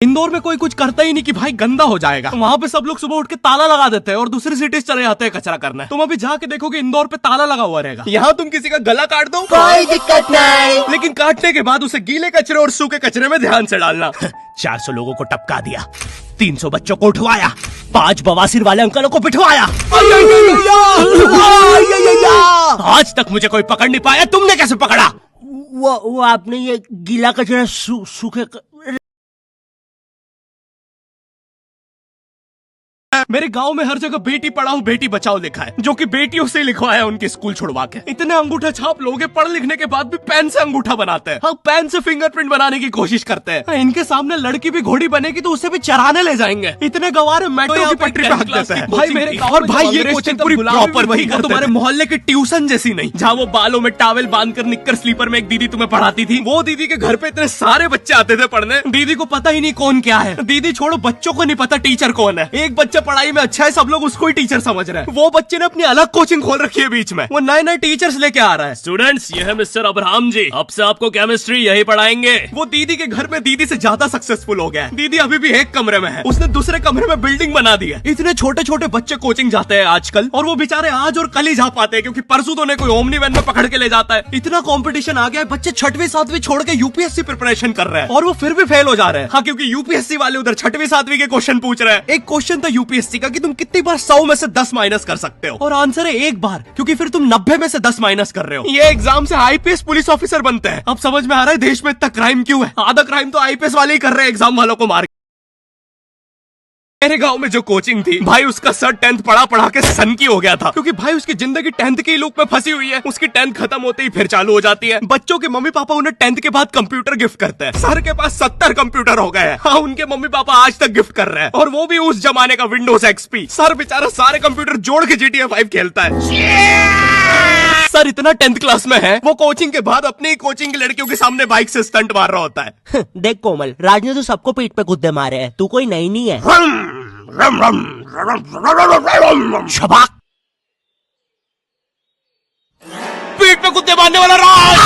इंदौर में कोई कुछ करता ही नहीं कि भाई गंदा हो जाएगा। वहाँ पे सब लोग सुबह उठ के ताला लगा देते हैं और दूसरी सिटीज चले जाते हैं कचरा करने। तुम अभी जाके देखोगे इंदौर पे ताला लगा हुआ रहेगा। यहाँ तुम किसी का गला काट दो कोई दिक्कत नहीं, लेकिन काटने के बाद उसे गीले कचरे और सूखे कचरे में ध्यान से डालना। 400 लोगों को टपका दिया, 300 बच्चों को उठवाया, 5 बवासीर वाले अंकलों को बिठवाया। आज तक मुझे कोई पकड़ नहीं पाया, तुमने कैसे पकड़ा? वो आपने ये गीला कचरा सूखे मेरे गांव में हर जगह बेटी पढ़ाओ बेटी बचाओ लिखा है, जो कि बेटियों से लिखवाया उनके स्कूल छुड़वा के। इतने अंगूठा छाप लोग पढ़ लिखने के बाद भी पेन से अंगूठा बनाते हैं। हाँ, पेन से फिंगरप्रिंट बनाने की कोशिश करते हैं। हाँ, इनके सामने लड़की भी घोड़ी बनेगी तो उसे भी चराने ले जाएंगे। इतने गवार मेट्रो की पटरी पे हक देते हैं। भाई मेरे और भाई ये कोचिंग पूरी प्रॉपर वही करते, तुम्हारे मोहल्ले की ट्यूशन जैसी नहीं, जहाँ वो बालों में टॉवेल बांधकर निक्कर स्लीपर में एक दीदी तुम्हें पढ़ाती थी। वो दीदी के घर पे इतने सारे बच्चे आते थे पढ़ने, दीदी को पता ही नहीं कौन क्या है। दीदी छोड़ो, बच्चों को नहीं पता टीचर कौन है। एक बच्चा पढ़ाई में अच्छा है, सब लोग उसको ही टीचर समझ रहे हैं। वो बच्चे ने अपनी अलग कोचिंग खोल रखी है बीच में, वो नए नए टीचर्स लेके आ रहा है। स्टूडेंट्स, ये है मिस्टर अब्राहम जी, अब से आपको केमिस्ट्री यही पढ़ाएंगे। वो दीदी के घर में दीदी से ज्यादा सक्सेसफुल हो गया है। दीदी अभी भी एक कमरे में है, उसने दूसरे कमरे में बिल्डिंग बना दी है। इतने छोटे छोटे बच्चे कोचिंग जाते हैं आजकल, और वो बेचारे आज और कल ही जा पाते हैं क्योंकि परसों तो उन्हें कोई ओमनी वैन में पकड़ के ले जाता है। इतना कंपटीशन आ गया है, बच्चे 6वीं 7वीं छोड़ के यूपीएससी प्रिपरेशन कर रहे हैं और वो फिर भी फेल हो जा रहे हैं। हाँ, क्योंकि यूपीएससी वाले उधर 6वीं 7वीं के क्वेश्चन पूछ रहे हैं। एक क्वेश्चन था यूपीएससी का कि तुम कितनी बार 100 में से 10 माइनस कर सकते हो, और आंसर है 1 बार, क्योंकि फिर तुम 90 में से 10 माइनस कर रहे हो। ये एग्जाम से आईपीएस पुलिस ऑफिसर बनते हैं। अब समझ में आ रहा है देश में इतना क्राइम क्यों है। आधा क्राइम तो आईपीएस वाले ही कर रहे हैं एग्जाम वालों को मार। मेरे गांव में जो कोचिंग थी भाई, उसका सर 10th पढ़ा के सनकी हो गया था, क्योंकि भाई उसकी जिंदगी 10th के लूप में फंसी हुई है। उसकी 10th खत्म होते ही फिर चालू हो जाती है। बच्चों के मम्मी पापा उन्हें 10th के बाद कंप्यूटर गिफ्ट करते हैं। सर के पास 70 कंप्यूटर हो गए हैं। हाँ, उनके मम्मी पापा आज तक गिफ्ट कर रहे हैं, और वो भी उस जमाने का विंडोज XP। सर बेचारा सारे कंप्यूटर जोड़ के GTA 5 खेलता है। सर इतना 10th क्लास में है, वो कोचिंग के बाद अपनी ही कोचिंग की लड़कियों के सामने बाइक से स्टंट मार रहा होता है। देख कोमल, राज ने तो सबको पीठ पे कुत्ते मारे हैं, तू कोई नई नहीं है। शबाक, पीठ पे कुत्ते मारने वाला राज।